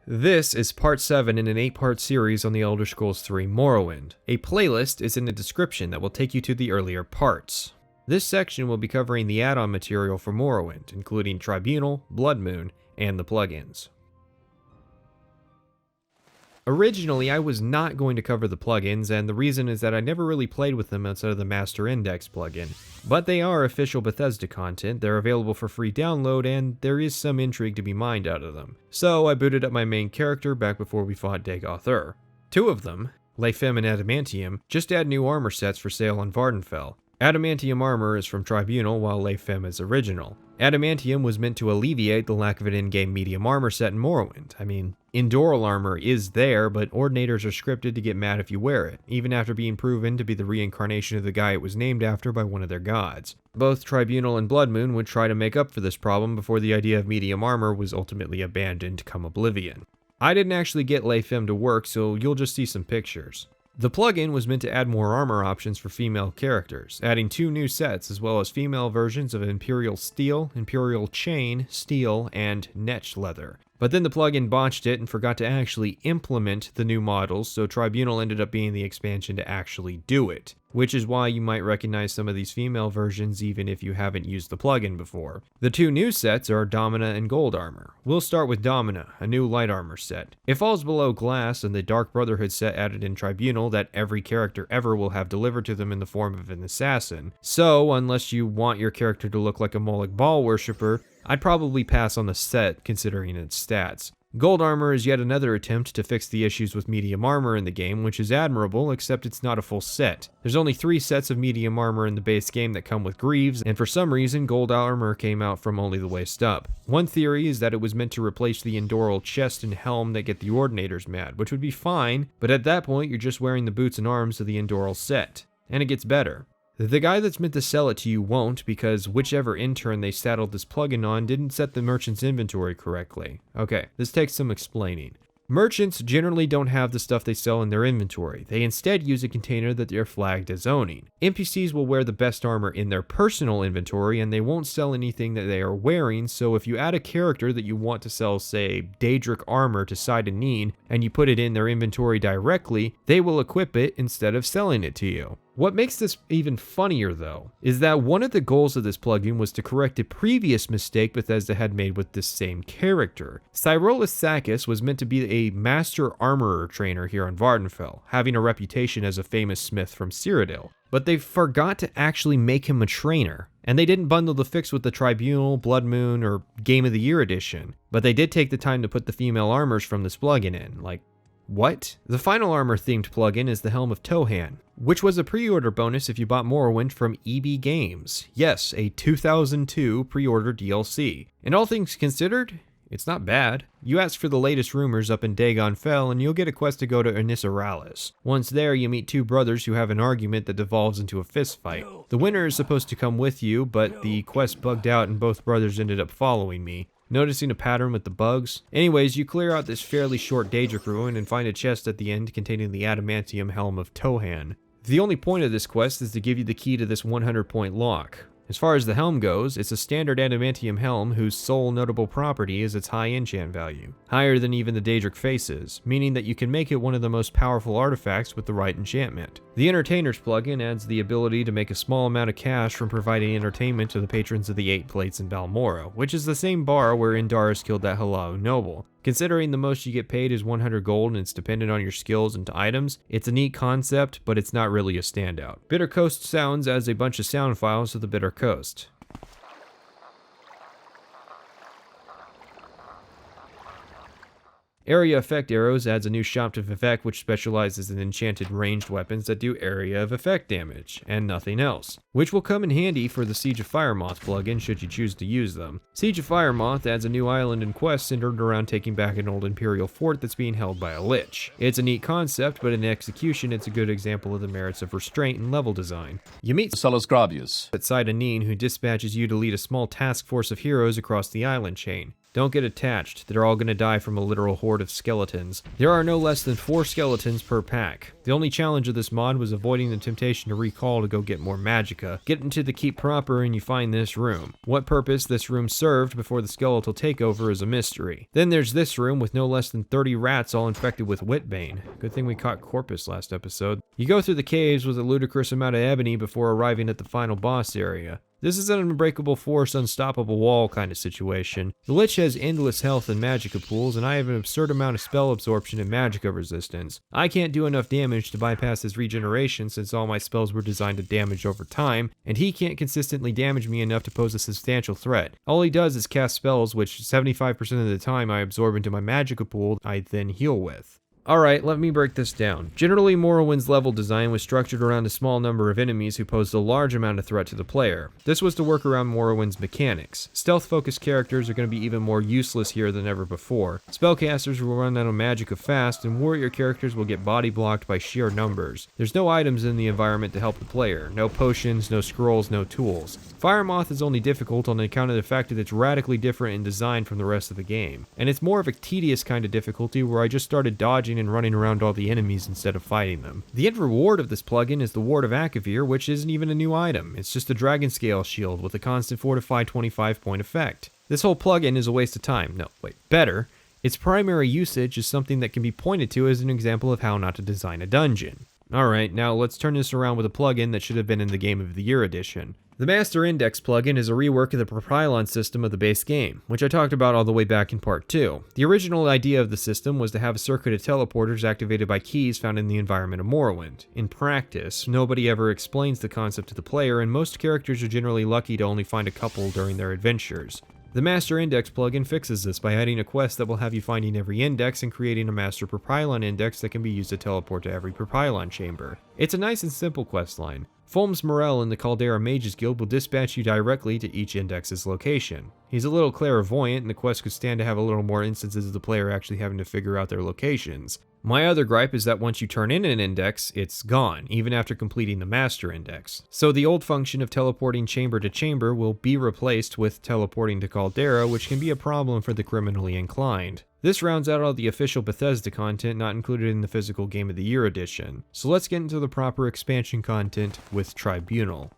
This is part 7 in an 8-part series on the Elder Scrolls III Morrowind. A playlist is in the description that will take you to the earlier parts. This section will be covering the add-on material for Morrowind, including Tribunal, Bloodmoon, and the plugins. Originally, I was not going to cover the plugins, and the reason is that I never really played with them outside of the Master Index plugin. But they are official Bethesda content, they're available for free download, and there is some intrigue to be mined out of them. So I booted up my main character back before we fought Dagoth. Two of them, Hlaalu and Adamantium, just add new armor sets for sale on Vvardenfell. Adamantium armor is from Tribunal, while Hlaalu is original. Adamantium was meant to alleviate the lack of an in-game medium armor set in Morrowind. I mean, Indoral armor is there, but Ordinators are scripted to get mad if you wear it, even after being proven to be the reincarnation of the guy it was named after by one of their gods. Both Tribunal and Bloodmoon would try to make up for this problem before the idea of medium armor was ultimately abandoned come Oblivion. I didn't actually get Hlaalu to work, so you'll just see some pictures. The plugin was meant to add more armor options for female characters, adding 2 new sets as well as female versions of Imperial Steel, Imperial Chain, Steel, and Netch Leather. But then the plugin botched it and forgot to actually implement the new models, so Tribunal ended up being the expansion to actually do it, which is why you might recognize some of these female versions even if you haven't used the plugin before. The 2 new sets are Domina and Gold Armor. We'll start with Domina, a new light armor set. It falls below Glass and the Dark Brotherhood set added in Tribunal that every character ever will have delivered to them in the form of an assassin. So, unless you want your character to look like a Moloch Ball worshipper, I'd probably pass on the set considering its stats. Gold Armor is yet another attempt to fix the issues with medium armor in the game, which is admirable, except it's not a full set. There's only 3 sets of medium armor in the base game that come with greaves, and for some reason Gold Armor came out from only the waist up. One theory is that it was meant to replace the Indoral chest and helm that get the Ordinators mad, which would be fine, but at that point you're just wearing the boots and arms of the Indoral set. And it gets better. The guy that's meant to sell it to you won't, because whichever intern they saddled this plugin on didn't set the merchant's inventory correctly. Okay, this takes some explaining. Merchants generally don't have the stuff they sell in their inventory. They instead use a container that they're flagged as owning. NPCs will wear the best armor in their personal inventory and they won't sell anything that they are wearing, so if you add a character that you want to sell, say, Daedric armor to Sidenine, and you put it in their inventory directly, they will equip it instead of selling it to you. What makes this even funnier, though, is that one of the goals of this plugin was to correct a previous mistake Bethesda had made with this same character. Cyrolus Sakis was meant to be a master armorer trainer here on Vvardenfell, having a reputation as a famous smith from Cyrodiil. But they forgot to actually make him a trainer, and they didn't bundle the fix with the Tribunal, Bloodmoon, or Game of the Year edition. But they did take the time to put the female armors from this plugin in, like, what? The final armor-themed plugin is the Helm of Tohan, which was a pre-order bonus if you bought Morrowind from EB Games. Yes, a 2002 pre-order DLC. And all things considered, it's not bad. You ask for the latest rumors up in Dagon Fell and you'll get a quest to go to Ernissaralis. Once there, you meet 2 brothers who have an argument that devolves into a fist fight. The winner is supposed to come with you, but the quest bugged out and both brothers ended up following me. Noticing a pattern with the bugs? Anyways, you clear out this fairly short Daedric ruin and find a chest at the end containing the Adamantium Helm of Tohan. The only point of this quest is to give you the key to this 100-point lock. As far as the helm goes, it's a standard adamantium helm whose sole notable property is its high enchant value, higher than even the Daedric faces, meaning that you can make it one of the most powerful artifacts with the right enchantment. The Entertainers plugin adds the ability to make a small amount of cash from providing entertainment to the patrons of the 8 plates in Balmorra, which is the same bar where Indaris killed that Hlaalu noble. Considering the most you get paid is 100 gold and it's dependent on your skills and items, it's a neat concept, but it's not really a standout. Bitter Coast Sounds adds a bunch of sound files to the Bitter Coast. Area Effect Arrows adds a new shoptive effect which specializes in enchanted ranged weapons that do area of effect damage, and nothing else, which will come in handy for the Siege of Firemoth plugin should you choose to use them. Siege of Firemoth adds a new island and quest centered around taking back an old Imperial fort that's being held by a lich. It's a neat concept, but in execution it's a good example of the merits of restraint and level design. You meet Solus Gravius at Sidenine, who dispatches you to lead a small task force of heroes across the island chain. Don't get attached, they're all gonna die from a literal horde of skeletons. There are no less than 4 skeletons per pack. The only challenge of this mod was avoiding the temptation to recall to go get more magicka. Get into the keep proper and you find this room. What purpose this room served before the skeletal takeover is a mystery. Then there's this room with no less than 30 rats all infected with Witbane. Good thing we caught Corpus last episode. You go through the caves with a ludicrous amount of ebony before arriving at the final boss area. This is an unbreakable force, unstoppable wall kind of situation. The Lich has endless health and magicka pools, and I have an absurd amount of spell absorption and magicka resistance. I can't do enough damage to bypass his regeneration since all my spells were designed to damage over time, and he can't consistently damage me enough to pose a substantial threat. All he does is cast spells which 75% of the time I absorb into my magicka pool I then heal with. Alright, let me break this down. Generally, Morrowind's level design was structured around a small number of enemies who posed a large amount of threat to the player. This was to work around Morrowind's mechanics. Stealth-focused characters are going to be even more useless here than ever before. Spellcasters will run out of magicka fast, and warrior characters will get body blocked by sheer numbers. There's no items in the environment to help the player. No potions, no scrolls, no tools. Firemoth is only difficult on account of the fact that it's radically different in design from the rest of the game. And it's more of a tedious kind of difficulty where I just started dodging and running around all the enemies instead of fighting them. The end reward of this plugin is the Ward of Akavir, which isn't even a new item. It's just a dragon scale shield with a constant fortify 25 point effect. This whole plugin is a waste of time. No, wait, better. Its primary usage is something that can be pointed to as an example of how not to design a dungeon. Alright, now let's turn this around with a plugin that should have been in the Game of the Year edition. The Master Index plugin is a rework of the propylon system of the base game, which I talked about all the way back in part 2. The original idea of the system was to have a circuit of teleporters activated by keys found in the environment of Morrowind. In practice, nobody ever explains the concept to the player, and most characters are generally lucky to only find a couple during their adventures. The Master Index plugin fixes this by adding a quest that will have you finding every index and creating a Master Propylon index that can be used to teleport to every Propylon chamber. It's a nice and simple questline. Fulms Morel in the Caldera Mages Guild will dispatch you directly to each index's location. He's a little clairvoyant, and the quest could stand to have a little more instances of the player actually having to figure out their locations. My other gripe is that once you turn in an index, it's gone, even after completing the master index. So the old function of teleporting chamber to chamber will be replaced with teleporting to Caldera, which can be a problem for the criminally inclined. This rounds out all the official Bethesda content not included in the physical Game of the Year edition. So let's get into the proper expansion content with Tribunal.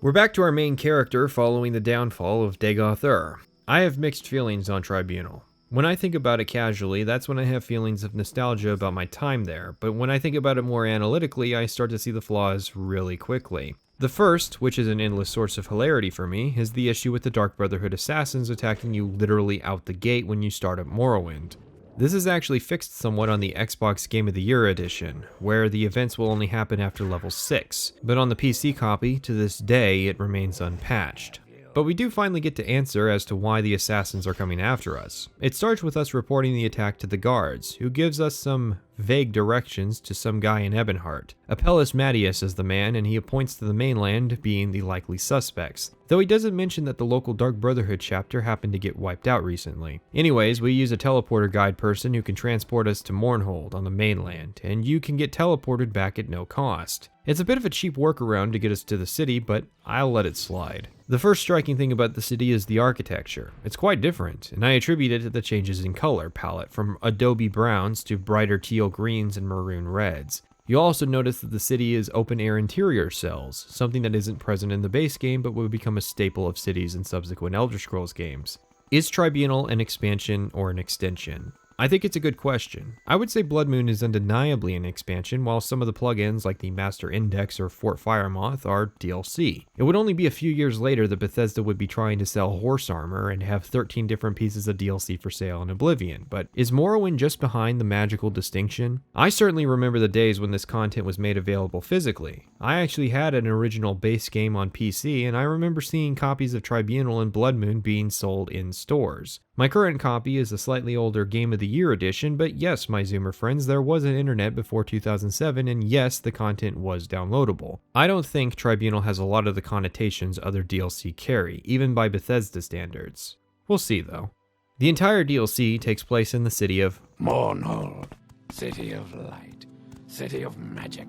We're back to our main character following the downfall of Dagoth. I have mixed feelings on Tribunal. When I think about it casually, that's when I have feelings of nostalgia about my time there, but when I think about it more analytically, I start to see the flaws really quickly. The first, which is an endless source of hilarity for me, is the issue with the Dark Brotherhood assassins attacking you literally out the gate when you start at Morrowind. This is actually fixed somewhat on the Xbox Game of the Year edition, where the events will only happen after level 6, but on the PC copy, to this day, it remains unpatched. But we do finally get to answer as to why the assassins are coming after us. It starts with us reporting the attack to the guards, who gives us some vague directions to some guy in Ebonheart. Apelles Mattius is the man, and he points to the mainland being the likely suspects, though he doesn't mention that the local Dark Brotherhood chapter happened to get wiped out recently. Anyways, we use a teleporter guide person who can transport us to Mournhold on the mainland, and you can get teleported back at no cost. It's a bit of a cheap workaround to get us to the city, but I'll let it slide. The first striking thing about the city is the architecture. It's quite different, and I attribute it to the changes in color palette, from adobe browns to brighter teal greens and maroon reds. You'll also notice that the city is open-air interior cells, something that isn't present in the base game but would become a staple of cities in subsequent Elder Scrolls games. Is Tribunal an expansion or an extension? I think it's a good question. I would say Bloodmoon is undeniably an expansion, while some of the plugins like the Master Index or Fort Firemoth are DLC. It would only be a few years later that Bethesda would be trying to sell horse armor and have 13 different pieces of DLC for sale in Oblivion, but is Morrowind just behind the magical distinction? I certainly remember the days when this content was made available physically. I actually had an original base game on PC, and I remember seeing copies of Tribunal and Bloodmoon being sold in stores. My current copy is a slightly older Game of the Year edition, but yes, my Zoomer friends, there was an internet before 2007, and yes, the content was downloadable. I don't think Tribunal has a lot of the connotations other DLC carry, even by Bethesda standards. We'll see though. The entire DLC takes place in the city of Mournhold, city of light, city of magic.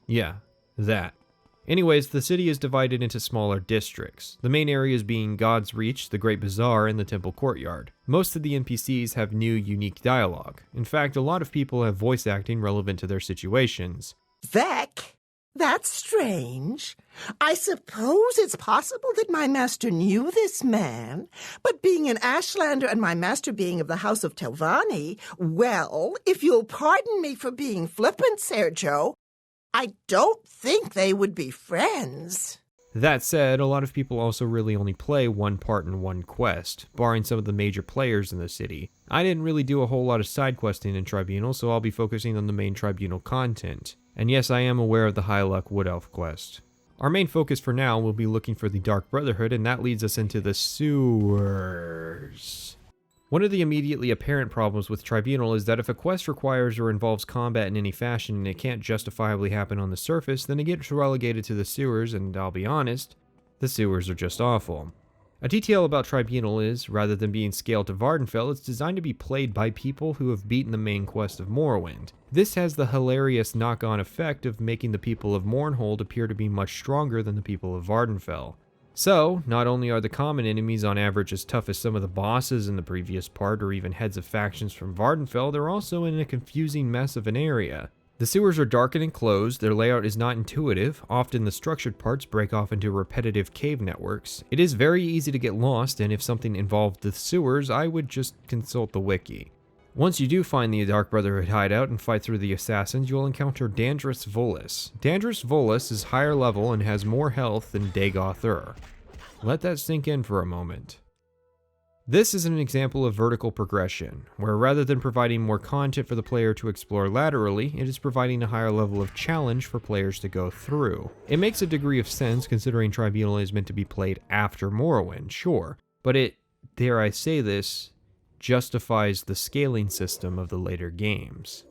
Yeah, that. Anyways, the city is divided into smaller districts, the main areas being God's Reach, the Great Bazaar, and the Temple Courtyard. Most of the NPCs have new, unique dialogue. In fact, a lot of people have voice acting relevant to their situations. Vec? That's strange. I suppose it's possible that my master knew this man, but being an Ashlander and my master being of the House of Telvanni, well, if you'll pardon me for being flippant, Sergio, I don't think they would be friends. That said, a lot of people also really only play one part in one quest, barring some of the major players in the city. I didn't really do a whole lot of side questing in Tribunal, so I'll be focusing on the main Tribunal content. And yes, I am aware of the High Luck Wood Elf quest. Our main focus for now will be looking for the Dark Brotherhood, and that leads us into the sewers. One of the immediately apparent problems with Tribunal is that if a quest requires or involves combat in any fashion and it can't justifiably happen on the surface, then it gets relegated to the sewers, and I'll be honest, the sewers are just awful. A detail about Tribunal is, rather than being scaled to Vvardenfell, it's designed to be played by people who have beaten the main quest of Morrowind. This has the hilarious knock-on effect of making the people of Mournhold appear to be much stronger than the people of Vvardenfell. So, not only are the common enemies on average as tough as some of the bosses in the previous part or even heads of factions from Vvardenfell, they're also in a confusing mess of an area. The sewers are dark and enclosed, their layout is not intuitive, often the structured parts break off into repetitive cave networks. It is very easy to get lost, and if something involved the sewers, I would just consult the wiki. Once you do find the Dark Brotherhood hideout and fight through the assassins, you'll encounter Dandrus Volus. Dandrus Volus is higher level and has more health than Dagoth Ur. Let that sink in for a moment. This is an example of vertical progression, where rather than providing more content for the player to explore laterally, it is providing a higher level of challenge for players to go through. It makes a degree of sense considering Tribunal is meant to be played after Morrowind, sure, but it, dare I say this, justifies the scaling system of the later games.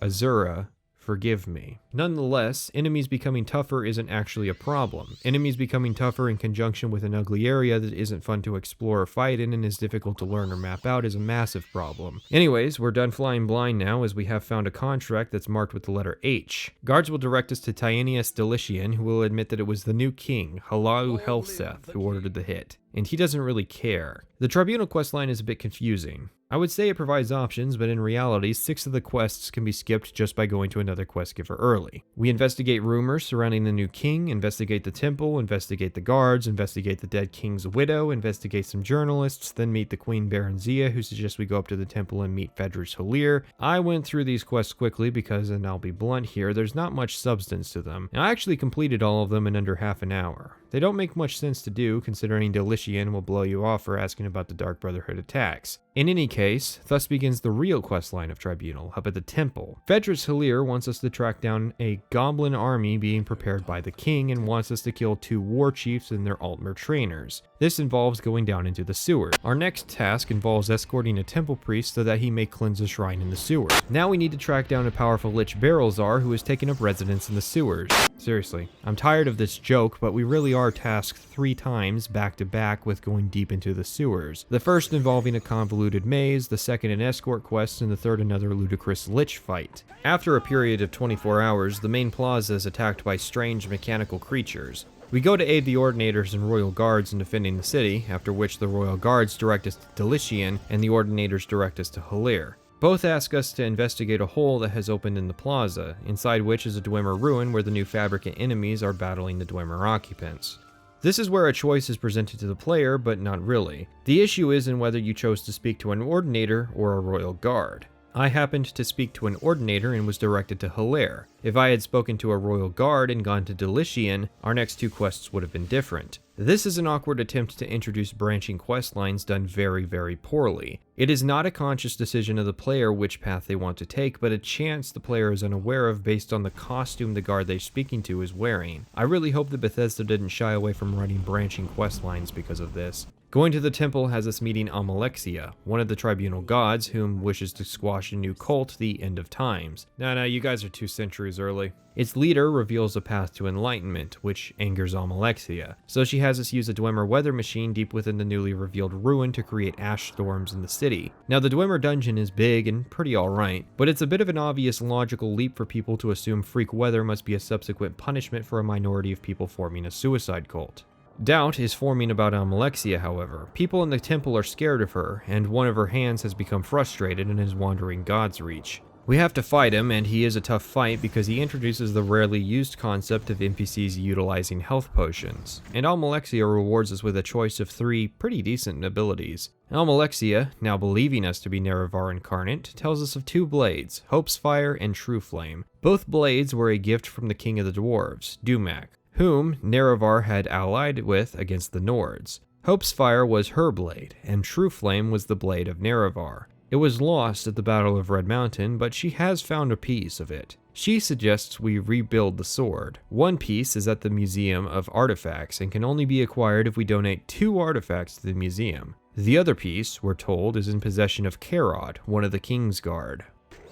Azura, forgive me. Nonetheless, enemies becoming tougher isn't actually a problem. Enemies becoming tougher in conjunction with an ugly area that isn't fun to explore or fight in and is difficult to learn or map out is a massive problem. Anyways, we're done flying blind now as we have found a contract that's marked with the letter H. Guards will direct us to Tienius Delician, who will admit that it was the new king, Hlaalu Helseth, who ordered the hit. And he doesn't really care. The Tribunal questline is a bit confusing. I would say it provides options, but in reality, 6 of the quests can be skipped just by going to another quest giver early. We investigate rumors surrounding the new king, investigate the temple, investigate the guards, investigate the dead king's widow, investigate some journalists, then meet the Queen Baronzia, who suggests we go up to the temple and meet Fedris Hlaalu. I went through these quests quickly because, and I'll be blunt here, there's not much substance to them. And I actually completed all of them in under half an hour. They don't make much sense to do, considering Delician will blow you off for asking about the Dark Brotherhood attacks. In any case, thus begins the real questline of Tribunal, up at the temple. Fedris Hlaalu wants us to track down a goblin army being prepared by the king and wants us to kill 2 war chiefs and their Altmer trainers. This involves going down into the sewer. Our next task involves escorting a temple priest so that he may cleanse a shrine in the sewer. Now we need to track down a powerful Lich Barrelzar who has taken up residence in the sewers. Seriously, I'm tired of this joke, but we really are tasked 3 times back to back with going deep into the sewers. The first involving a convoluted maze, the second an escort quest, and the third another ludicrous lich fight. After a period of 24 hours, the main plaza is attacked by strange mechanical creatures. We go to aid the Ordinators and Royal Guards in defending the city, after which the Royal Guards direct us to Delician and the Ordinators direct us to Hlaalu. Both ask us to investigate a hole that has opened in the plaza, inside which is a Dwemer ruin where the new Fabricant enemies are battling the Dwemer occupants. This is where a choice is presented to the player, but not really. The issue is in whether you chose to speak to an Ordinator or a Royal Guard. I happened to speak to an Ordinator and was directed to Hlaalu. If I had spoken to a Royal Guard and gone to Delician, our next 2 quests would have been different. This is an awkward attempt to introduce branching quest lines done very, very poorly. It is not a conscious decision of the player which path they want to take, but a chance the player is unaware of based on the costume the guard they're speaking to is wearing. I really hope that Bethesda didn't shy away from writing branching quest lines because of this. Going to the temple has us meeting Almalexia, one of the Tribunal gods whom wishes to squash a new cult, the End of Times. No, you guys are 2 centuries early. Its leader reveals a path to enlightenment, which angers Almalexia, so she has us use a Dwemer weather machine deep within the newly revealed ruin to create ash storms in the city. Now the Dwemer dungeon is big and pretty alright, but it's a bit of an obvious logical leap for people to assume freak weather must be a subsequent punishment for a minority of people forming a suicide cult. Doubt is forming about Almalexia, however. People in the temple are scared of her, and one of her hands has become frustrated and is wandering God's reach. We have to fight him, and he is a tough fight because he introduces the rarely used concept of NPCs utilizing health potions, and Almalexia rewards us with a choice of 3 pretty decent abilities. Almalexia, now believing us to be Nerevar incarnate, tells us of 2 blades, Hope's Fire and True Flame. Both blades were a gift from the King of the Dwarves, Dumak, whom Nerevar had allied with against the Nords. Hope's Fire was her blade, and True Flame was the blade of Nerevar. It was lost at the Battle of Red Mountain, but she has found a piece of it. She suggests we rebuild the sword. One piece is at the Museum of Artifacts and can only be acquired if we donate 2 artifacts to the museum. The other piece, we're told, is in possession of Karod, one of the King's Guard.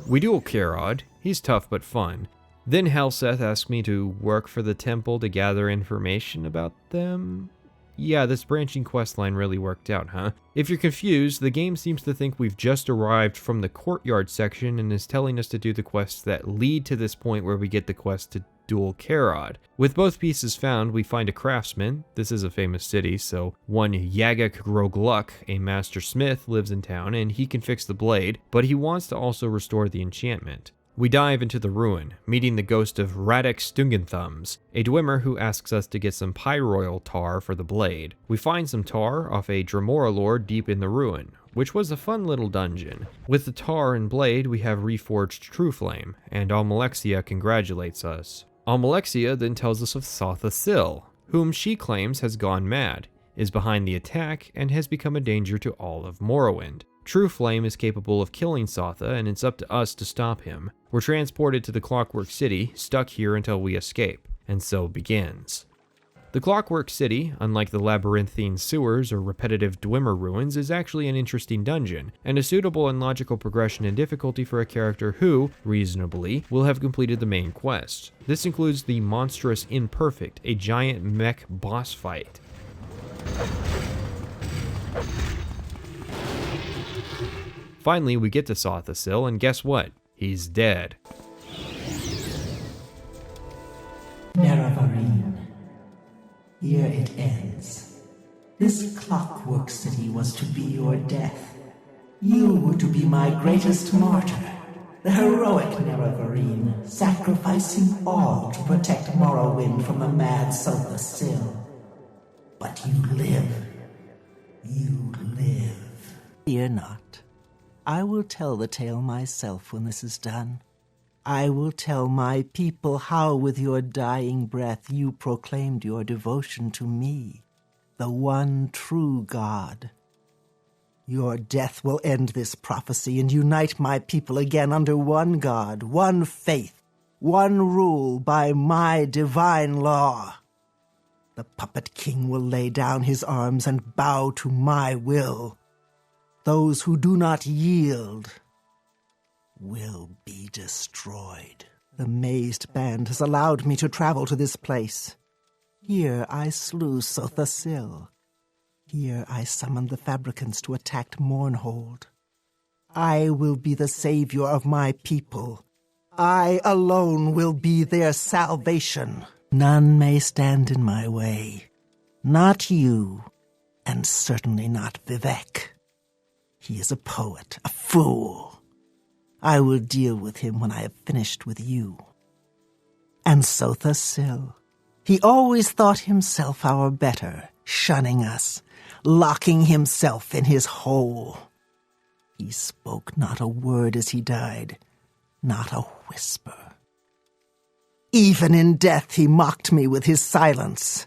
We duel Karod. He's tough but fun. Then Helseth asked me to work for the temple to gather information about them. Yeah, this branching questline really worked out, huh? If you're confused, the game seems to think we've just arrived from the courtyard section and is telling us to do the quests that lead to this point where we get the quest to duel Karod. With both pieces found, we find a craftsman. This is a famous city, so one Yagak Grogluk, a master smith, lives in town and he can fix the blade, but he wants to also restore the enchantment. We dive into the ruin, meeting the ghost of Radek Stungenthumbs, a Dwemer who asks us to get some pyroil tar for the blade. We find some tar off a Dremora lord deep in the ruin, which was a fun little dungeon. With the tar and blade, we have reforged True Flame, and Almalexia congratulates us. Almalexia then tells us of Sotha Sil, whom she claims has gone mad, is behind the attack, and has become a danger to all of Morrowind. True Flame is capable of killing Sotha, and it's up to us to stop him. We're transported to the Clockwork City, stuck here until we escape, and so begins. The Clockwork City, unlike the labyrinthine sewers or repetitive Dwemer ruins, is actually an interesting dungeon, and a suitable and logical progression in difficulty for a character who, reasonably, will have completed the main quest. This includes the monstrous Imperfect, a giant mech boss fight. Finally, we get to Sotha Sil, and guess what? He's dead. Nerevarine. Here it ends. This Clockwork City was to be your death. You were to be my greatest martyr, the heroic Nerevarine, sacrificing all to protect Morrowind from the mad Sotha Sil. But you live. You live. Fear not. I will tell the tale myself when this is done. I will tell my people how with your dying breath you proclaimed your devotion to me, the one true God. Your death will end this prophecy and unite my people again under one God, one faith, one rule by my divine law. The puppet king will lay down his arms and bow to my will. Those who do not yield will be destroyed. The mazed band has allowed me to travel to this place. Here I slew Sotha Sil. Here I summoned the Fabricants to attack Mournhold. I will be the savior of my people. I alone will be their salvation. None may stand in my way. Not you, and certainly not Vivek. He is a poet, a fool. I will deal with him when I have finished with you. And Sotha Sil. He always thought himself our better, shunning us, locking himself in his hole. He spoke not a word as he died, not a whisper. Even in death he mocked me with his silence.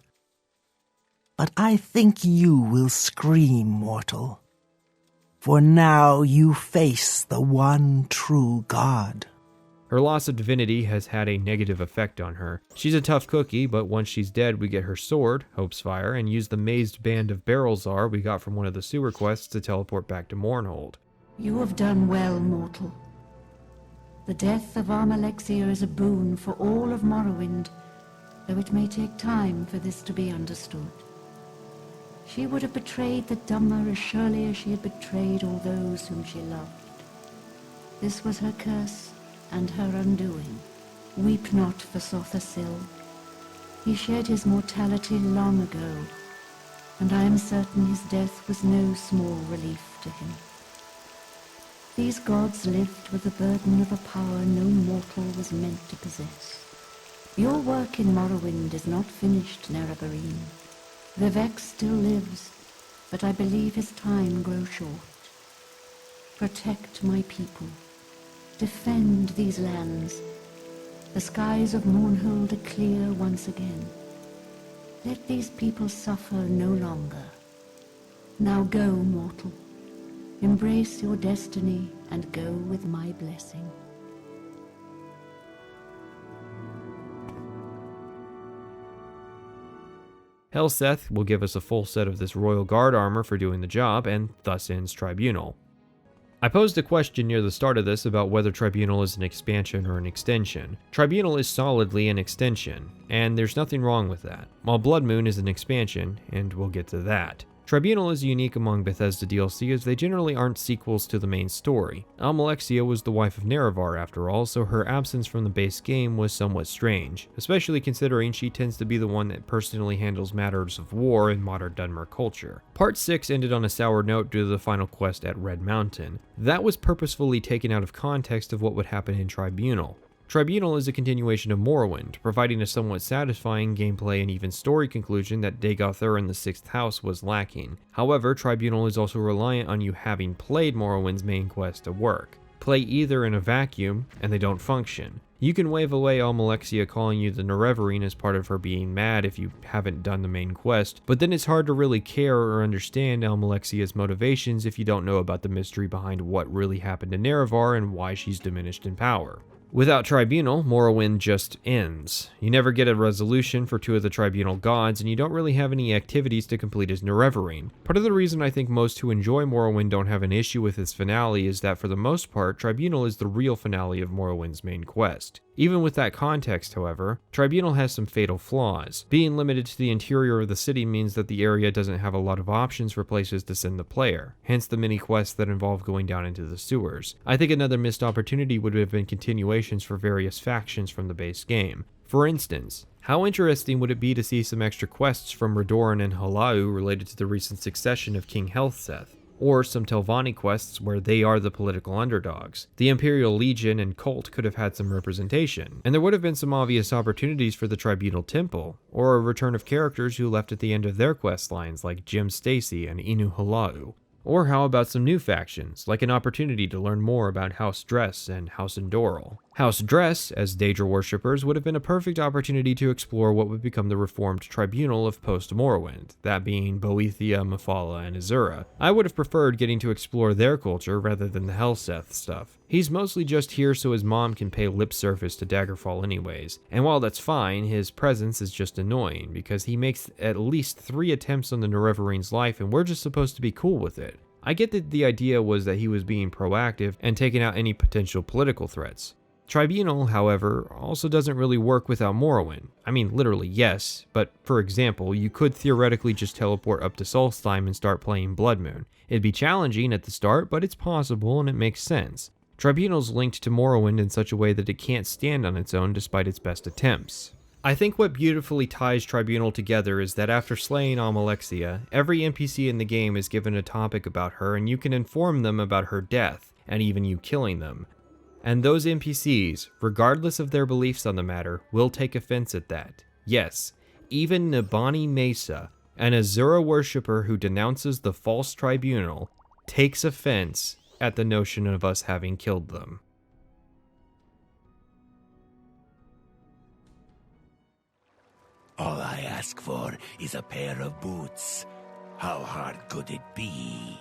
But I think you will scream, mortal. For now you face the one true God. Her loss of divinity has had a negative effect on her. She's a tough cookie, but once she's dead, we get her sword, Hope's Fire, and use the mazed band of Barrelzar we got from one of the sewer quests to teleport back to Mournhold. You have done well, mortal. The death of Almalexia is a boon for all of Morrowind, though it may take time for this to be understood. She would have betrayed the Dummer as surely as she had betrayed all those whom she loved. This was her curse and her undoing. Weep not for Soule. He shed his mortality long ago, and I am certain his death was no small relief to him. These gods lived with the burden of a power no mortal was meant to possess. Your work in Morrowind is not finished, Nerevarine. Vivec still lives, but I believe his time grows short. Protect my people. Defend these lands. The skies of Mournhold are clear once again. Let these people suffer no longer. Now go, mortal. Embrace your destiny and go with my blessing. Helseth will give us a full set of this Royal Guard armor for doing the job, and thus ends Tribunal. I posed a question near the start of this about whether Tribunal is an expansion or an extension. Tribunal is solidly an extension, and there's nothing wrong with that, while Bloodmoon is an expansion, and we'll get to that. Tribunal is unique among Bethesda DLC as they generally aren't sequels to the main story. Almalexia was the wife of Nerevar after all, so her absence from the base game was somewhat strange, especially considering she tends to be the one that personally handles matters of war in modern Dunmer culture. Part 6 ended on a sour note due to the final quest at Red Mountain. That was purposefully taken out of context of what would happen in Tribunal. Tribunal is a continuation of Morrowind, providing a somewhat satisfying gameplay and even story conclusion that Dagothur in the 6th house was lacking. However, Tribunal is also reliant on you having played Morrowind's main quest to work. Play either in a vacuum, and they don't function. You can wave away Almalexia calling you the Nerevarine as part of her being mad if you haven't done the main quest, but then it's hard to really care or understand Almalexia's motivations if you don't know about the mystery behind what really happened to Nerevar and why she's diminished in power. Without Tribunal, Morrowind just ends. You never get a resolution for two of the Tribunal gods, and you don't really have any activities to complete as Nerevarine. Part of the reason I think most who enjoy Morrowind don't have an issue with its finale is that for the most part, Tribunal is the real finale of Morrowind's main quest. Even with that context, however, Tribunal has some fatal flaws. Being limited to the interior of the city means that the area doesn't have a lot of options for places to send the player, hence the mini quests that involve going down into the sewers. I think another missed opportunity would have been continuations for various factions from the base game. For instance, how interesting would it be to see some extra quests from Redoran and Hlaalu related to the recent succession of King Helseth? Or some Telvanni quests where they are the political underdogs. The Imperial Legion and Cult could have had some representation, and there would have been some obvious opportunities for the Tribunal Temple, or a return of characters who left at the end of their quest lines like Jim Stacy and Inu Hlaalu. Or how about some new factions, like an opportunity to learn more about House Dress and House Endoral. House Dress, as Daedra worshippers, would have been a perfect opportunity to explore what would become the reformed Tribunal of post-Morrowind, that being Boethia, Mephala, and Azura. I would have preferred getting to explore their culture rather than the Helseth stuff. He's mostly just here so his mom can pay lip service to Daggerfall anyways, and while that's fine, his presence is just annoying, because he makes at least 3 attempts on the Nerevarine's life and we're just supposed to be cool with it. I get that the idea was that he was being proactive and taking out any potential political threats. Tribunal, however, also doesn't really work without Morrowind. I mean, literally, yes, but for example, you could theoretically just teleport up to Solstheim and start playing Bloodmoon. It'd be challenging at the start, but it's possible and it makes sense. Tribunal's linked to Morrowind in such a way that it can't stand on its own despite its best attempts. I think what beautifully ties Tribunal together is that after slaying Almalexia, every NPC in the game is given a topic about her and you can inform them about her death, and even you killing them. And those NPCs, regardless of their beliefs on the matter, will take offense at that. Yes, even Nabani Mesa, an Azura worshipper who denounces the false Tribunal, takes offense at the notion of us having killed them. All I ask for is a pair of boots. How hard could it be?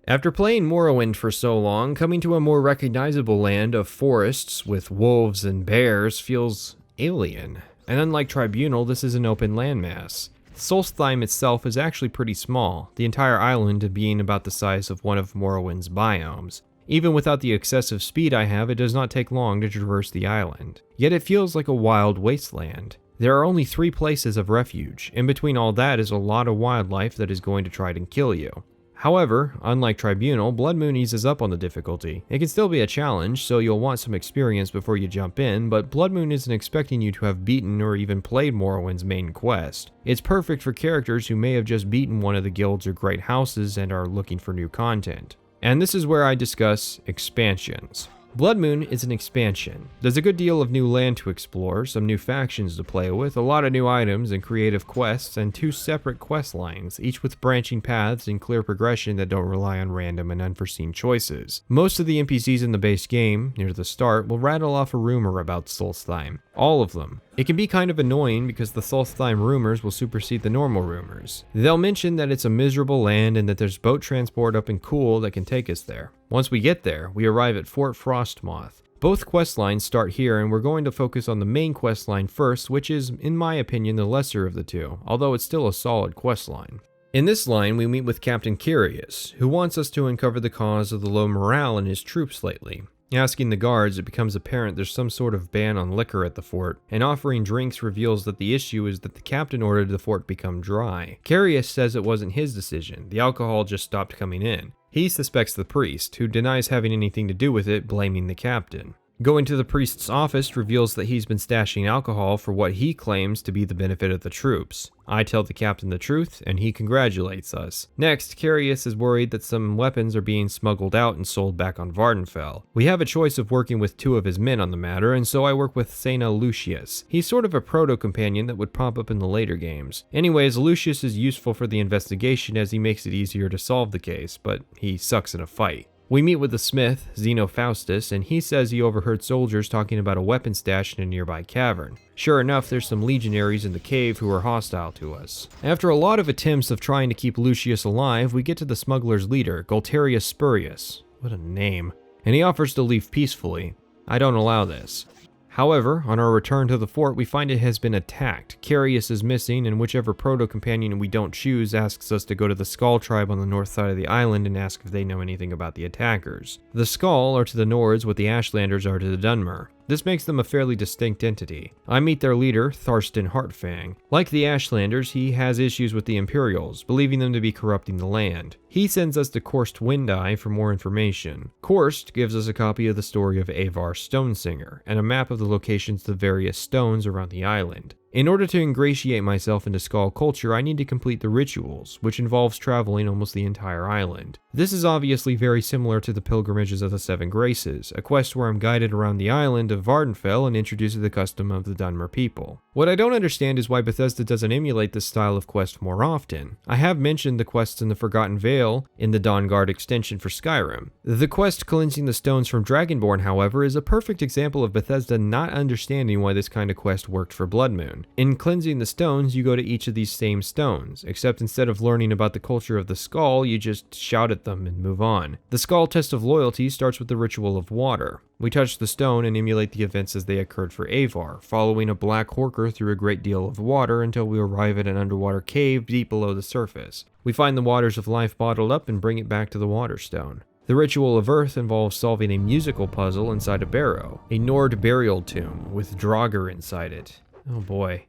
After playing Morrowind for so long, coming to a more recognizable land of forests with wolves and bears feels alien. And unlike Tribunal, this is an open landmass. Solstheim itself is actually pretty small, the entire island being about the size of one of Morrowind's biomes. Even without the excessive speed I have, it does not take long to traverse the island. Yet it feels like a wild wasteland. There are only 3 places of refuge. In between all that is a lot of wildlife that is going to try to kill you. However, unlike Tribunal, Bloodmoon eases up on the difficulty. It can still be a challenge, so you'll want some experience before you jump in, but Bloodmoon isn't expecting you to have beaten or even played Morrowind's main quest. It's perfect for characters who may have just beaten one of the guilds or great houses and are looking for new content. And this is where I discuss expansions. Bloodmoon is an expansion. There's a good deal of new land to explore, some new factions to play with, a lot of new items and creative quests, and 2 separate quest lines, each with branching paths and clear progression that don't rely on random and unforeseen choices. Most of the NPCs in the base game, near the start, will rattle off a rumor about Solstheim. All of them. It can be kind of annoying because the Solstheim rumors will supersede the normal rumors. They'll mention that it's a miserable land and that there's boat transport up in Cool that can take us there. Once we get there, we arrive at Fort Frostmoth. Both quest lines start here, and we're going to focus on the main quest line first, which is, in my opinion, the lesser of the 2, although it's still a solid quest line. In this line, we meet with Captain Curious, who wants us to uncover the cause of the low morale in his troops lately. Asking the guards, it becomes apparent there's some sort of ban on liquor at the fort, and offering drinks reveals that the issue is that the captain ordered the fort become dry. Curious says it wasn't his decision, the alcohol just stopped coming in. He suspects the priest, who denies having anything to do with it, blaming the captain. Going to the priest's office reveals that he's been stashing alcohol for what he claims to be the benefit of the troops. I tell the captain the truth, and he congratulates us. Next, Curious is worried that some weapons are being smuggled out and sold back on Vvardenfell. We have a choice of working with 2 of his men on the matter, and so I work with Sena Lucius. He's sort of a proto-companion that would pop up in the later games. Anyways, Lucius is useful for the investigation as he makes it easier to solve the case, but he sucks in a fight. We meet with the smith, Xenofaustus, and he says he overheard soldiers talking about a weapon stash in a nearby cavern. Sure enough, there's some legionaries in the cave who are hostile to us. After a lot of attempts of trying to keep Lucius alive, we get to the smuggler's leader, Gualterius Spurius. What a name. And he offers to leave peacefully. I don't allow this. However, on our return to the fort, we find it has been attacked. Curious is missing, and whichever proto-companion we don't choose asks us to go to the Skull tribe on the north side of the island and ask if they know anything about the attackers. The Skull are to the Nords what the Ashlanders are to the Dunmer. This makes them a fairly distinct entity. I meet their leader, Tharstan Heartfang. Like the Ashlanders, he has issues with the Imperials, believing them to be corrupting the land. He sends us to Korst Windeye for more information. Korst gives us a copy of the story of Avar Stonesinger, and a map of the locations of the various stones around the island. In order to ingratiate myself into Skull culture, I need to complete the rituals, which involves traveling almost the entire island. This is obviously very similar to the Pilgrimages of the Seven Graces, a quest where I'm guided around the island of Vvardenfell and introduced to the custom of the Dunmer people. What I don't understand is why Bethesda doesn't emulate this style of quest more often. I have mentioned the quests in the Forgotten Vale in the Dawnguard extension for Skyrim. The quest cleansing the stones from Dragonborn, however, is a perfect example of Bethesda not understanding why this kind of quest worked for Bloodmoon. In cleansing the stones, you go to each of these same stones, except instead of learning about the culture of the Skull, you just shout at them and move on. The Skull test of loyalty starts with the ritual of water. We touch the stone and emulate the events as they occurred for Avar, following a black horker through a great deal of water until we arrive at an underwater cave deep below the surface. We find the waters of life bottled up and bring it back to the Waterstone. The ritual of Earth involves solving a musical puzzle inside a barrow, a Nord burial tomb with Draugr inside it. Oh boy.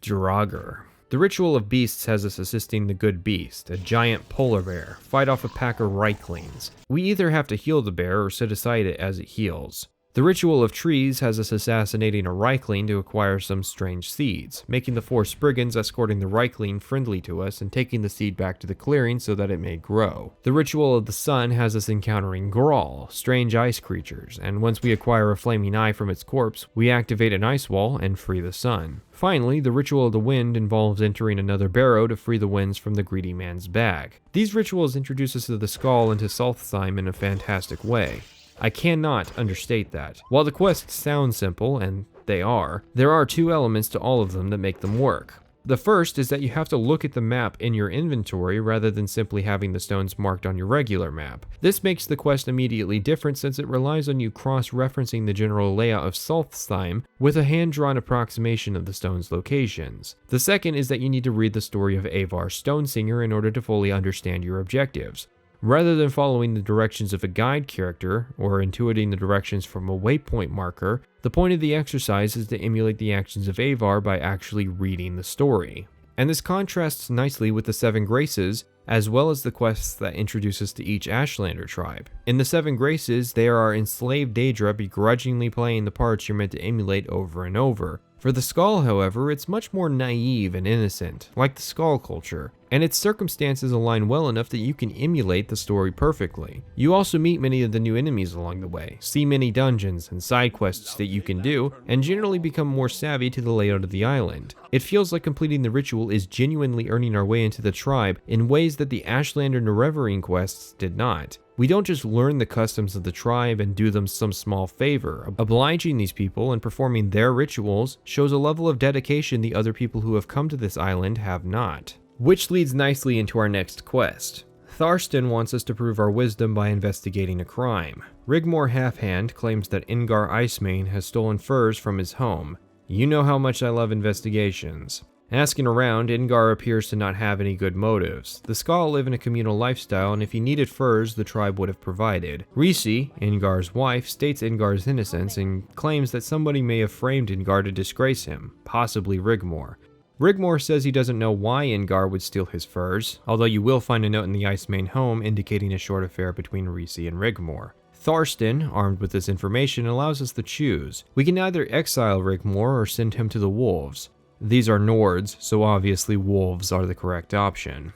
Draugr. The ritual of beasts has us assisting the good beast, a giant polar bear, fight off a pack of Reiklings. We either have to heal the bear or sit aside it as it heals. The ritual of trees has us assassinating a Reikling to acquire some strange seeds, making the 4 Spriggans escorting the Reikling friendly to us and taking the seed back to the clearing so that it may grow. The ritual of the sun has us encountering Grawl, strange ice creatures, and once we acquire a flaming eye from its corpse, we activate an ice wall and free the sun. Finally, the ritual of the wind involves entering another barrow to free the winds from the greedy man's bag. These rituals introduce us to the Skull and to Solstheim in a fantastic way. I cannot understate that. While the quests sound simple, and they are, there are 2 elements to all of them that make them work. The first is that you have to look at the map in your inventory rather than simply having the stones marked on your regular map. This makes the quest immediately different since it relies on you cross-referencing the general layout of Solstheim with a hand-drawn approximation of the stone's locations. The second is that you need to read the story of Avar Stonesinger in order to fully understand your objectives. Rather than following the directions of a guide character, or intuiting the directions from a waypoint marker, the point of the exercise is to emulate the actions of Avar by actually reading the story. And this contrasts nicely with the 7 Graces, as well as the quests that introduce us to each Ashlander tribe. In the 7 Graces, they are enslaved Daedra begrudgingly playing the parts you're meant to emulate over and over. For the Skull, however, it's much more naive and innocent, like the Skull culture, and its circumstances align well enough that you can emulate the story perfectly. You also meet many of the new enemies along the way, see many dungeons and side quests that you can do, and generally become more savvy to the layout of the island. It feels like completing the ritual is genuinely earning our way into the tribe in ways that the Ashlander Nerevarine quests did not. We don't just learn the customs of the tribe and do them some small favor. Obliging these people and performing their rituals shows a level of dedication the other people who have come to this island have not. Which leads nicely into our next quest. Tharstan wants us to prove our wisdom by investigating a crime. Rigmor Halfhand claims that Ingar Icemane has stolen furs from his home. You know how much I love investigations. Asking around, Ingar appears to not have any good motives. The Skull live in a communal lifestyle, and if he needed furs, the tribe would have provided. Risi, Ingar's wife, states Ingar's innocence and claims that somebody may have framed Ingar to disgrace him, possibly Rigmor. Rigmor says he doesn't know why Ingar would steal his furs, although you will find a note in the Icemane home indicating a short affair between Risi and Rigmor. Tharstan, armed with this information, allows us to choose. We can either exile Rigmor or send him to the wolves. These are Nords, so obviously wolves are the correct option.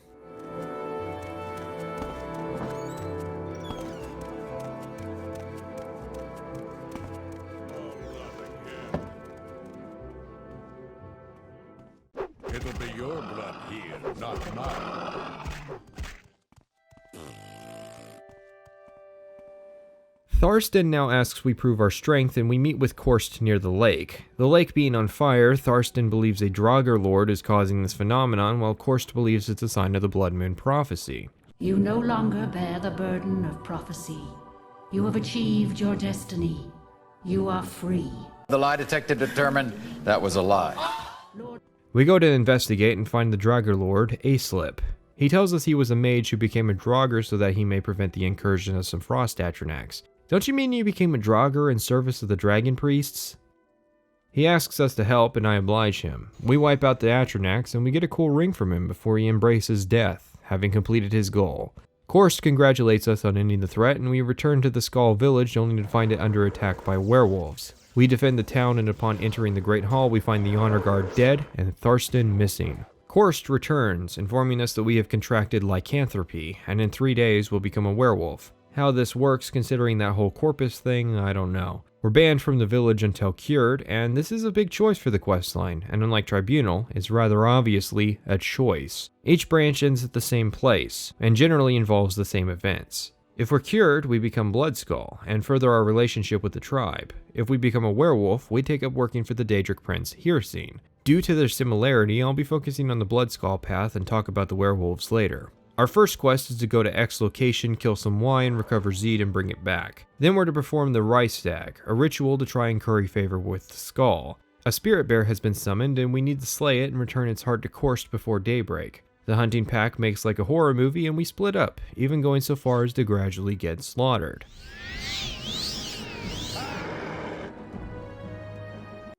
It'll be your blood here, not mine. Tharstan now asks we prove our strength, and we meet with Korst near the lake. The lake being on fire, Tharstan believes a Draugr Lord is causing this phenomenon, while Korst believes it's a sign of the Bloodmoon prophecy. You no longer bear the burden of prophecy. You have achieved your destiny. You are free. The lie detector determined that was a lie. We go to investigate and find the Draugr Lord, Aslip. He tells us he was a mage who became a Draugr so that he may prevent the incursion of some frost Atronachs. Don't you mean you became a Draugr in service of the dragon priests? He asks us to help, and I oblige him. We wipe out the Atronachs, and we get a cool ring from him before he embraces death, having completed his goal. Korst congratulates us on ending the threat, and we return to the Skull village only to find it under attack by werewolves. We defend the town, and upon entering the Great Hall, we find the Honor Guard dead and Tharstan missing. Korst returns, informing us that we have contracted lycanthropy, and in 3 days will become a werewolf. How this works, considering that whole corpus thing, I don't know. We're banned from the village until cured, and this is a big choice for the questline, and unlike Tribunal, it's rather obviously a choice. Each branch ends at the same place, and generally involves the same events. If we're cured, we become Bloodskull, and further our relationship with the tribe. If we become a werewolf, we take up working for the Daedric prince, Hircine. Due to their similarity, I'll be focusing on the Bloodskull path and talk about the werewolves later. Our first quest is to go to X location, kill some wine, recover Zeed, and bring it back. Then we're to perform the Reistag, a ritual to try and curry favor with the Skull. A spirit bear has been summoned, and we need to slay it and return its heart to Korst before daybreak. The hunting pack makes like a horror movie, and we split up, even going so far as to gradually get slaughtered.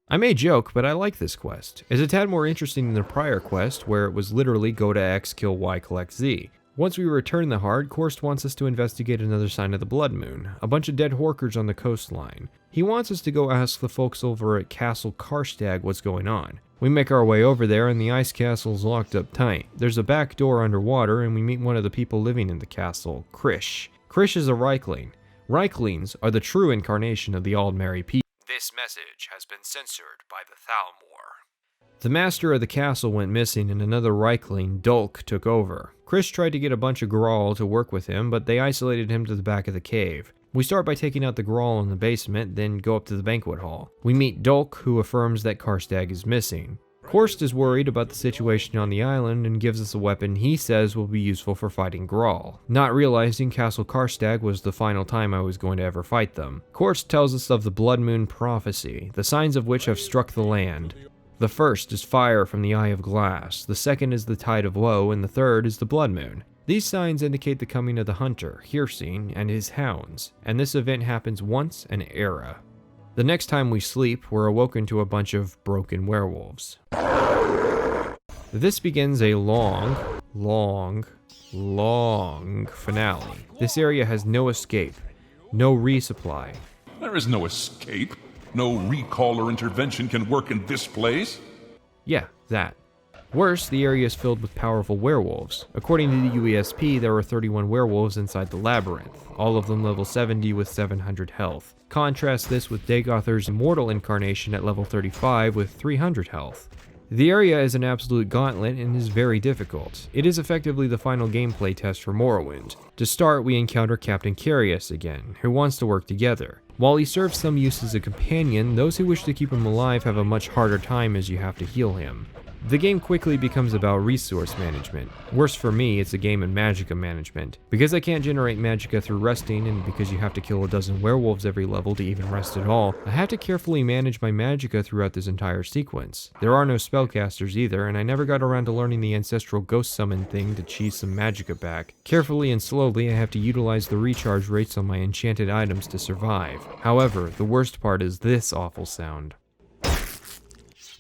I may joke, but I like this quest. It's a tad more interesting than the prior quest, where it was literally go to X, kill Y, collect Z. Once we return the heart, Korst wants us to investigate another sign of the Bloodmoon, a bunch of dead Horkers on the coastline. He wants us to go ask the folks over at Castle Karstag what's going on. We make our way over there, and the ice castle's locked up tight. There's a back door underwater, and we meet one of the people living in the castle, Krish. Krish is a Reikling. Reiklings are the true incarnation of the Aldmeri people. This message has been censored by the Thalmor. The master of the castle went missing and another Reikling, Dulk, took over. Krish tried to get a bunch of Grawl to work with him, but they isolated him to the back of the cave. We start by taking out the Grawl in the basement, then go up to the banquet hall. We meet Dulk, who affirms that Karstag is missing. Korst is worried about the situation on the island and gives us a weapon he says will be useful for fighting Grawl, not realizing Castle Karstag was the final time I was going to ever fight them. Korst tells us of the Bloodmoon prophecy, the signs of which have struck the land. The first is fire from the Eye of Glass, the second is the Tide of Woe, and the third is the Bloodmoon. These signs indicate the coming of the hunter, Hircine, and his hounds, and this event happens once an era. The next time we sleep, we're awoken to a bunch of broken werewolves. This begins a long finale. This area has no escape, no resupply. There is no escape. No recall or intervention can work in this place. Yeah, that. Worse, the area is filled with powerful werewolves. According to the UESP, there are 31 werewolves inside the labyrinth, all of them level 70 with 700 health. Contrast this with Dagothar's immortal incarnation at level 35 with 300 health. The area is an absolute gauntlet and is very difficult. It is effectively the final gameplay test for Morrowind. To start, we encounter Captain Carius again, who wants to work together. While he serves some use as a companion, those who wish to keep him alive have a much harder time as you have to heal him. The game quickly becomes about resource management. Worse for me, it's a game in magicka management. Because I can't generate magicka through resting, and because you have to kill a dozen werewolves every level to even rest at all, I have to carefully manage my magicka throughout this entire sequence. There are no spellcasters either, and I never got around to learning the ancestral ghost summon thing to cheese some magicka back. Carefully and slowly, I have to utilize the recharge rates on my enchanted items to survive. However, the worst part is this awful sound.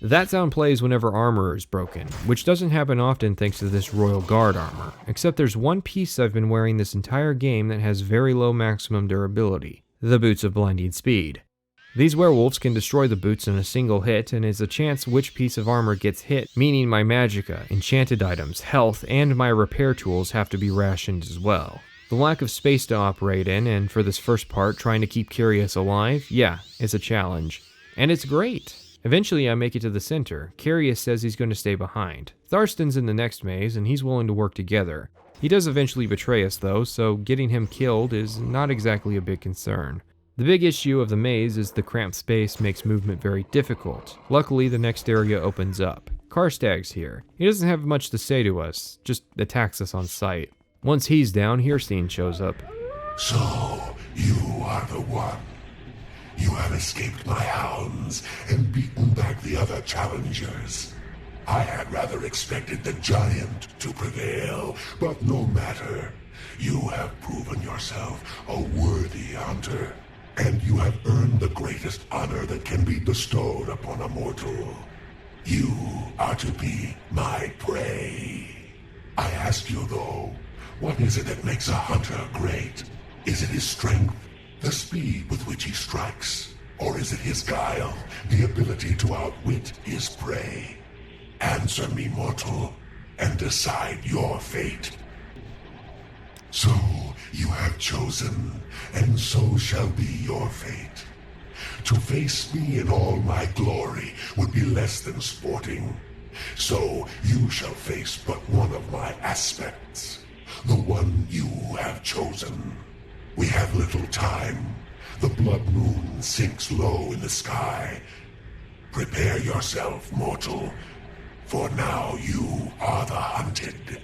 That sound plays whenever armor is broken, which doesn't happen often thanks to this Royal Guard armor, except there's one piece I've been wearing this entire game that has very low maximum durability, the Boots of Blinding Speed. These werewolves can destroy the boots in a single hit, and it's a chance which piece of armor gets hit, meaning my magicka, enchanted items, health, and my repair tools have to be rationed as well. The lack of space to operate in, and for this first part, trying to keep Carius alive, yeah, it's a challenge. And it's great! Eventually I make it to the center. Carius says he's going to stay behind. Tharstan's in the next maze, and he's willing to work together. He does eventually betray us though, so getting him killed is not exactly a big concern. The big issue of the maze is the cramped space makes movement very difficult. Luckily, the next area opens up. Karstag's here. He doesn't have much to say to us, just attacks us on sight. Once he's down, Hircine shows up. So, you are the one. You have escaped my hounds and beaten back the other challengers. I had rather expected the giant to prevail, but no matter. You have proven yourself a worthy hunter, and you have earned the greatest honor that can be bestowed upon a mortal. You are to be my prey. I ask you though, what is it that makes a hunter great? Is it his strength? The speed with which he strikes? Or is it his guile, the ability to outwit his prey? Answer me, mortal, and decide your fate. So you have chosen, and so shall be your fate. To face me in all my glory would be less than sporting. So you shall face but one of my aspects, the one you have chosen. We have little time. The blood moon sinks low in the sky. Prepare yourself, mortal, for now you are the hunted.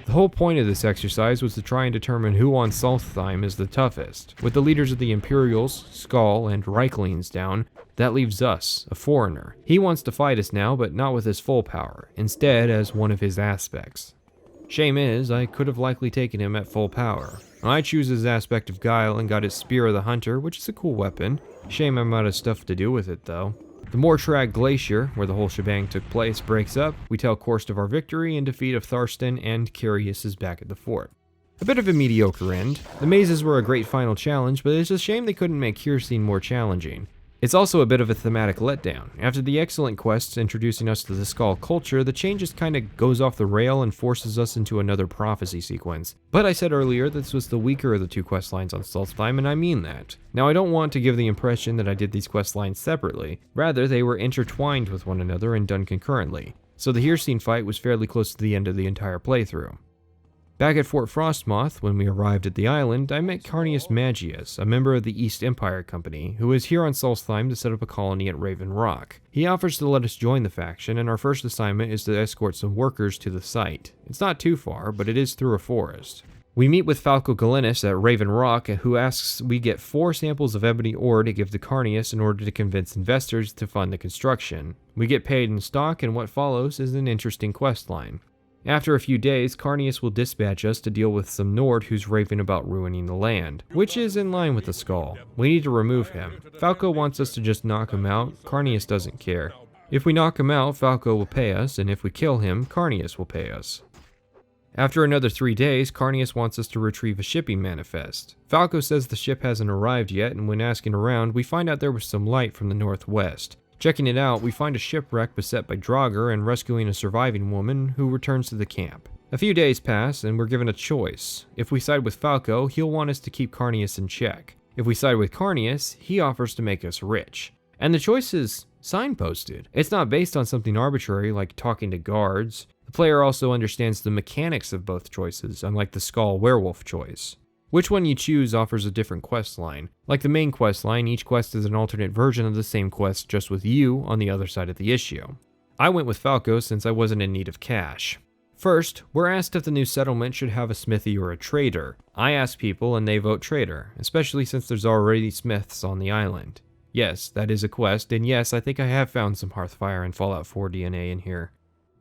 The whole point of this exercise was to try and determine who on Solstheim is the toughest. With the leaders of the Imperials, Skull, and Reiklings down, that leaves us, a foreigner. He wants to fight us now, but not with his full power, instead as one of his aspects. Shame is, I could have likely taken him at full power. I choose his aspect of guile and got his Spear of the Hunter, which is a cool weapon. Shame I'm out of stuff to do with it though. The Mortrag Glacier, where the whole shebang took place, breaks up. We tell Korst of our victory and defeat of Tharstan, and Carius is back at the fort. A bit of a mediocre end. The mazes were a great final challenge, but it's a shame they couldn't make Hircine more challenging. It's also a bit of a thematic letdown. After the excellent quests introducing us to the Skull culture, the change just kinda goes off the rail and forces us into another prophecy sequence. But I said earlier this was the weaker of the two quest lines on Solstheim, and I mean that. Now I don't want to give the impression that I did these quest lines separately, rather they were intertwined with one another and done concurrently. So the Hircine fight was fairly close to the end of the entire playthrough. Back at Fort Frostmoth, when we arrived at the island, I met Carnius Magius, a member of the East Empire Company, who is here on Solstheim to set up a colony at Raven Rock. He offers to let us join the faction, and our first assignment is to escort some workers to the site. It's not too far, but it is through a forest. We meet with Falco Galenis at Raven Rock, who asks we get 4 samples of ebony ore to give to Carnius in order to convince investors to fund the construction. We get paid in stock, and what follows is an interesting questline. After a few days, Carnius will dispatch us to deal with some Nord who's raving about ruining the land, which is in line with the Skull. We need to remove him. Falco wants us to just knock him out. Carnius doesn't care. If we knock him out, Falco will pay us, and if we kill him, Carnius will pay us. After another 3 days, Carnius wants us to retrieve a shipping manifest. Falco says the ship hasn't arrived yet, and when asking around, we find out there was some light from the northwest. Checking it out, we find a shipwreck beset by Draugr and rescuing a surviving woman who returns to the camp. A few days pass, and we're given a choice. If we side with Falco, he'll want us to keep Carnius in check. If we side with Carnius, he offers to make us rich. And the choice is signposted. It's not based on something arbitrary like talking to guards. The player also understands the mechanics of both choices, unlike the Skull Werewolf choice. Which one you choose offers a different quest line. Like the main quest line, each quest is an alternate version of the same quest, just with you on the other side of the issue. I went with Falco since I wasn't in need of cash. First, we're asked if the new settlement should have a smithy or a trader. I ask people and they vote trader, especially since there's already smiths on the island. Yes, that is a quest, and yes, I think I have found some Hearthfire and Fallout 4 DNA in here.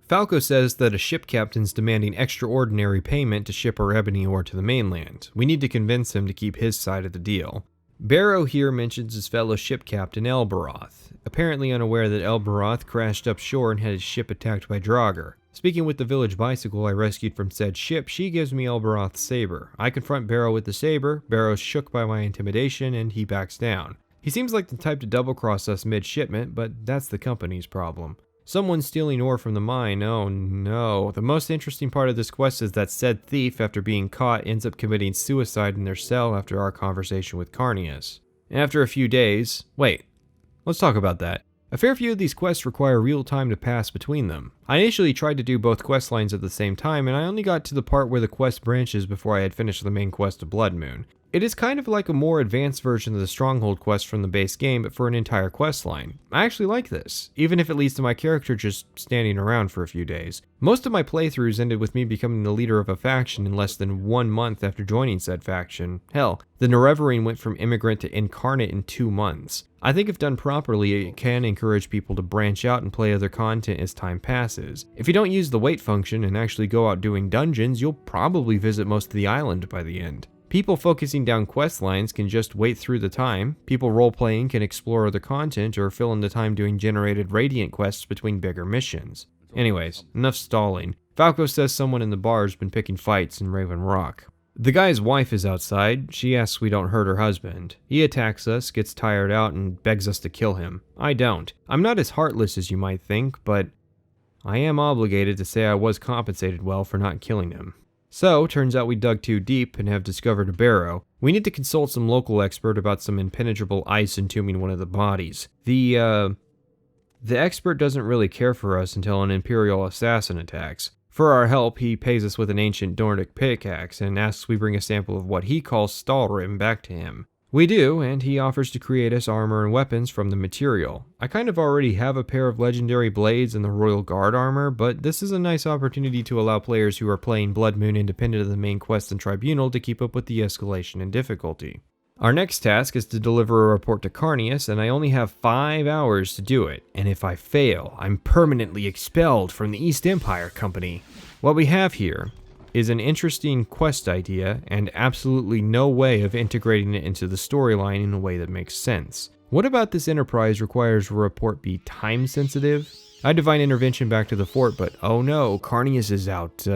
Falco says that a ship captain's demanding extraordinary payment to ship our ebony ore to the mainland. We need to convince him to keep his side of the deal. Barrow here mentions his fellow ship captain Elbaroth, apparently unaware that Elbaroth crashed upshore and had his ship attacked by Draugr. Speaking with the village bicycle I rescued from said ship, she gives me Elbaroth's saber. I confront Barrow with the saber, Barrow's shook by my intimidation, and he backs down. He seems like the type to double-cross us mid-shipment, but that's the company's problem. Someone's stealing ore from the mine, oh no. The most interesting part of this quest is that said thief, after being caught, ends up committing suicide in their cell after our conversation with Carnius. After a few days, wait, let's talk about that. A fair few of these quests require real time to pass between them. I initially tried to do both quest lines at the same time, and I only got to the part where the quest branches before I had finished the main quest of Bloodmoon. It is kind of like a more advanced version of the Stronghold quest from the base game, but for an entire quest line. I actually like this, even if it leads to my character just standing around for a few days. Most of my playthroughs ended with me becoming the leader of a faction in less than 1 month after joining said faction. Hell, the Nerevarine went from immigrant to incarnate in 2 months. I think if done properly, it can encourage people to branch out and play other content as time passes. If you don't use the wait function and actually go out doing dungeons, you'll probably visit most of the island by the end. People focusing down quest lines can just wait through the time. People role-playing can explore other content or fill in the time doing generated Radiant quests between bigger missions. Anyways, enough stalling. Falco says someone in the bar has been picking fights in Raven Rock. The guy's wife is outside. She asks we don't hurt her husband. He attacks us, gets tired out, and begs us to kill him. I don't. I'm not as heartless as you might think, but I am obligated to say I was compensated well for not killing him. So, turns out we dug too deep and have discovered a barrow. We need to consult some local expert about some impenetrable ice entombing one of the bodies. The expert doesn't really care for us until an Imperial assassin attacks. For our help, he pays us with an ancient Nordic pickaxe and asks we bring a sample of what he calls Stahlrim back to him. We do, and he offers to create us armor and weapons from the material. I kind of already have a pair of legendary blades and the Royal Guard armor, but this is a nice opportunity to allow players who are playing Bloodmoon independent of the main quest and Tribunal to keep up with the escalation in difficulty. Our next task is to deliver a report to Carnius, and I only have 5 hours to do it, and if I fail, I'm permanently expelled from the East Empire Company. What we have here is an interesting quest idea and absolutely no way of integrating it into the storyline in a way that makes sense. What about this enterprise requires a report be time sensitive? I divine intervention back to the fort, but oh no, Carnius is out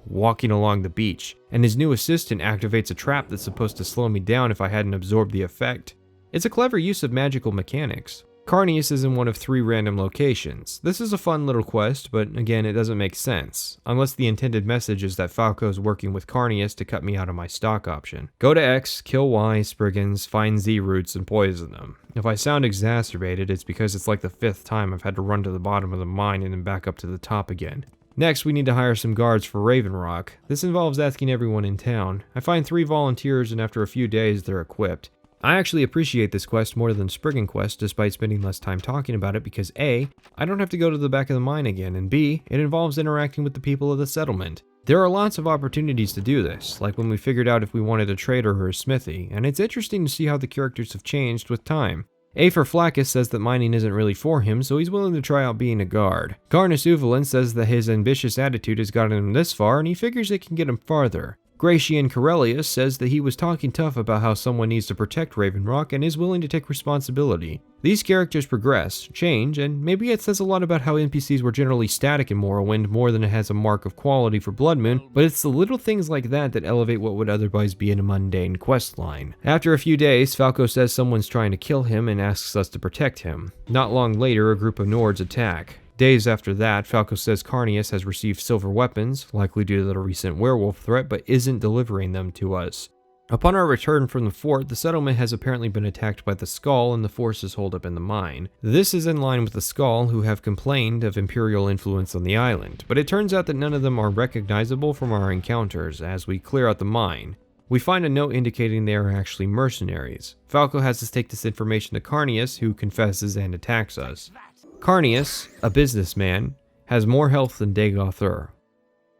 walking along the beach, and his new assistant activates a trap that's supposed to slow me down if I hadn't absorbed the effect. It's a clever use of magical mechanics. Carnius is in one of 3 random locations. This is a fun little quest, but again, it doesn't make sense, unless the intended message is that Falco's working with Carnius to cut me out of my stock option. Go to X, kill Y, Spriggans, find Z roots, and poison them. If I sound exacerbated, it's because it's like the 5th time I've had to run to the bottom of the mine and then back up to the top again. Next, we need to hire some guards for Raven Rock. This involves asking everyone in town. I find 3 volunteers, and after a few days, they're equipped. I actually appreciate this quest more than Spriggan quest, despite spending less time talking about it, because A, I don't have to go to the back of the mine again, and B, it involves interacting with the people of the settlement. There are lots of opportunities to do this, like when we figured out if we wanted a trader or a smithy, and it's interesting to see how the characters have changed with time. A for Flaccus says that mining isn't really for him, so he's willing to try out being a guard. Garnus Uvalin says that his ambitious attitude has gotten him this far, and he figures it can get him farther. Gratian Corellius says that he was talking tough about how someone needs to protect Raven Rock and is willing to take responsibility. These characters progress, change, and maybe it says a lot about how NPCs were generally static in Morrowind more than it has a mark of quality for Bloodmoon, but it's the little things like that that elevate what would otherwise be a mundane questline. After a few days, Falco says someone's trying to kill him and asks us to protect him. Not long later, a group of Nords attack. Days after that, Falco says Carnius has received silver weapons, likely due to the recent werewolf threat, but isn't delivering them to us. Upon our return from the fort, the settlement has apparently been attacked by the Skull and the forces holed up in the mine. This is in line with the Skull, who have complained of Imperial influence on the island, but it turns out that none of them are recognizable from our encounters as we clear out the mine. We find a note indicating they are actually mercenaries. Falco has us take this information to Carnius, who confesses and attacks us. Carnius, a businessman, has more health than Dagothur.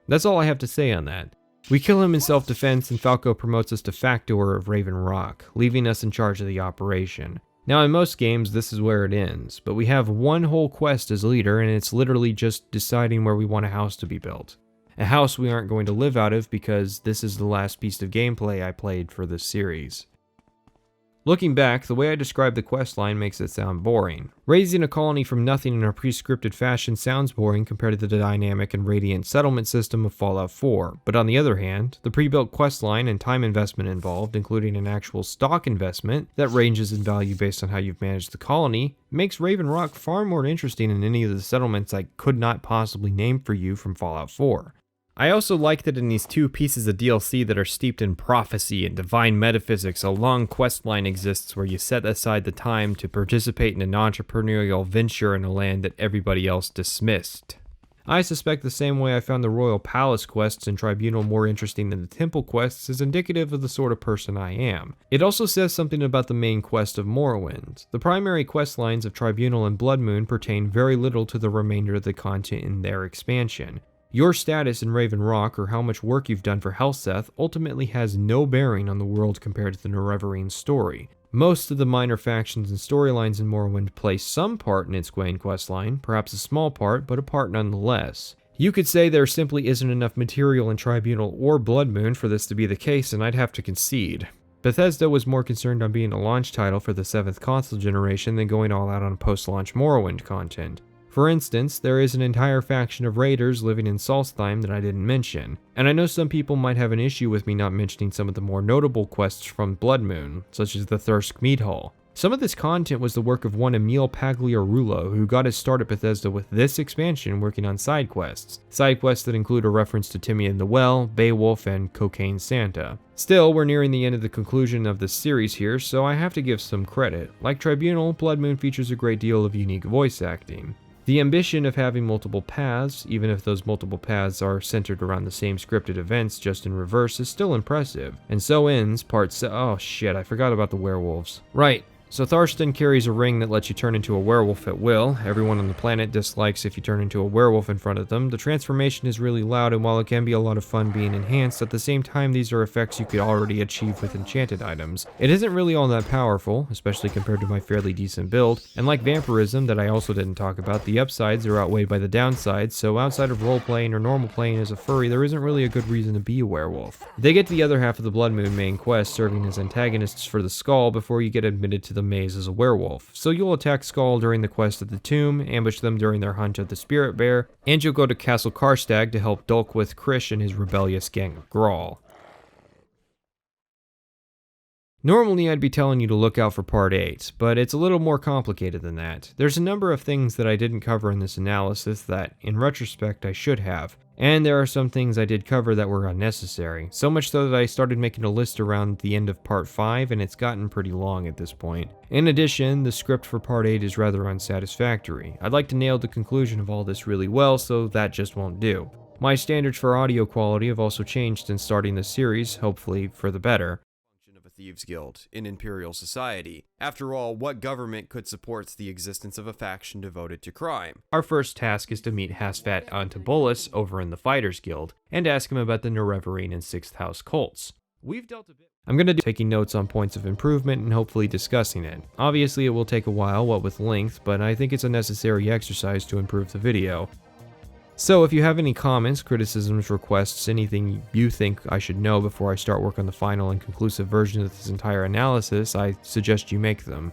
That's all I have to say on that. We kill him in self-defense, and Falco promotes us to Factor of Raven Rock, leaving us in charge of the operation. Now, in most games, this is where it ends, but we have one whole quest as leader, and it's literally just deciding where we want a house to be built. A house we aren't going to live out of because this is the last piece of gameplay I played for this series. Looking back, the way I describe the questline makes it sound boring. Raising a colony from nothing in a pre-scripted fashion sounds boring compared to the dynamic and radiant settlement system of Fallout 4, but on the other hand, the pre-built questline and time investment involved, including an actual stock investment that ranges in value based on how you've managed the colony, makes Raven Rock far more interesting than any of the settlements I could not possibly name for you from Fallout 4. I also like that in these 2 pieces of DLC that are steeped in prophecy and divine metaphysics, a long questline exists where you set aside the time to participate in an entrepreneurial venture in a land that everybody else dismissed. I suspect the same way I found the Royal Palace quests in Tribunal more interesting than the Temple quests is indicative of the sort of person I am. It also says something about the main quest of Morrowind. The primary quest lines of Tribunal and Bloodmoon pertain very little to the remainder of the content in their expansion. Your status in Raven Rock or how much work you've done for Helseth ultimately has no bearing on the world compared to the Nerevarine story. Most of the minor factions and storylines in Morrowind play some part in its main questline, perhaps a small part, but a part nonetheless. You could say there simply isn't enough material in Tribunal or Bloodmoon for this to be the case, and I'd have to concede. Bethesda was more concerned on being a launch title for the 7th console generation than going all out on post-launch Morrowind content. For instance, there is an entire faction of raiders living in Solstheim that I didn't mention, and I know some people might have an issue with me not mentioning some of the more notable quests from Bloodmoon, such as the Thirsk Mead Hall. Some of this content was the work of one Emil Pagliarulo, who got his start at Bethesda with this expansion working on side quests that include a reference to Timmy and the Well, Beowulf, and Cocaine Santa. Still, we're nearing the end of the conclusion of this series here, so I have to give some credit. Like Tribunal, Bloodmoon features a great deal of unique voice acting. The ambition of having multiple paths, even if those multiple paths are centered around the same scripted events just in reverse, is still impressive. And so ends part oh shit, I forgot about the werewolves. Right. So Tharstan carries a ring that lets you turn into a werewolf at will. Everyone on the planet dislikes if you turn into a werewolf in front of them. The transformation is really loud, and while it can be a lot of fun being enhanced, at the same time these are effects you could already achieve with enchanted items. It isn't really all that powerful, especially compared to my fairly decent build, and like vampirism that I also didn't talk about, the upsides are outweighed by the downsides, so outside of role-playing or normal playing as a furry, there isn't really a good reason to be a werewolf. They get to the other half of the Bloodmoon main quest, serving as antagonists for the Skull before you get admitted to the maze as a werewolf. So you'll attack Skull during the quest at the tomb, ambush them during their hunt of the Spirit Bear, and you'll go to Castle Karstag to help Dulkwith Krish and his rebellious gang of Grawl. Normally I'd be telling you to look out for part 8, but it's a little more complicated than that. There's a number of things that I didn't cover in this analysis that, in retrospect, I should have. And there are some things I did cover that were unnecessary, so much so that I started making a list around the end of Part 5 and it's gotten pretty long at this point. In addition, the script for Part 8 is rather unsatisfactory. I'd like to nail the conclusion of all this really well, so that just won't do. My standards for audio quality have also changed since starting this series, hopefully for the better. Of a thieves' guild in imperial society. After all, what government could support the existence of a faction devoted to crime? Our first task is to meet Hasfat Antibolus over in the Fighters Guild, and ask him about the Nerevarine and 6th House cults. I'm going to be taking notes on points of improvement and hopefully discussing it. Obviously it will take a while, what with length, but I think it's a necessary exercise to improve the video. So if you have any comments, criticisms, requests, anything you think I should know before I start work on the final and conclusive version of this entire analysis, I suggest you make them.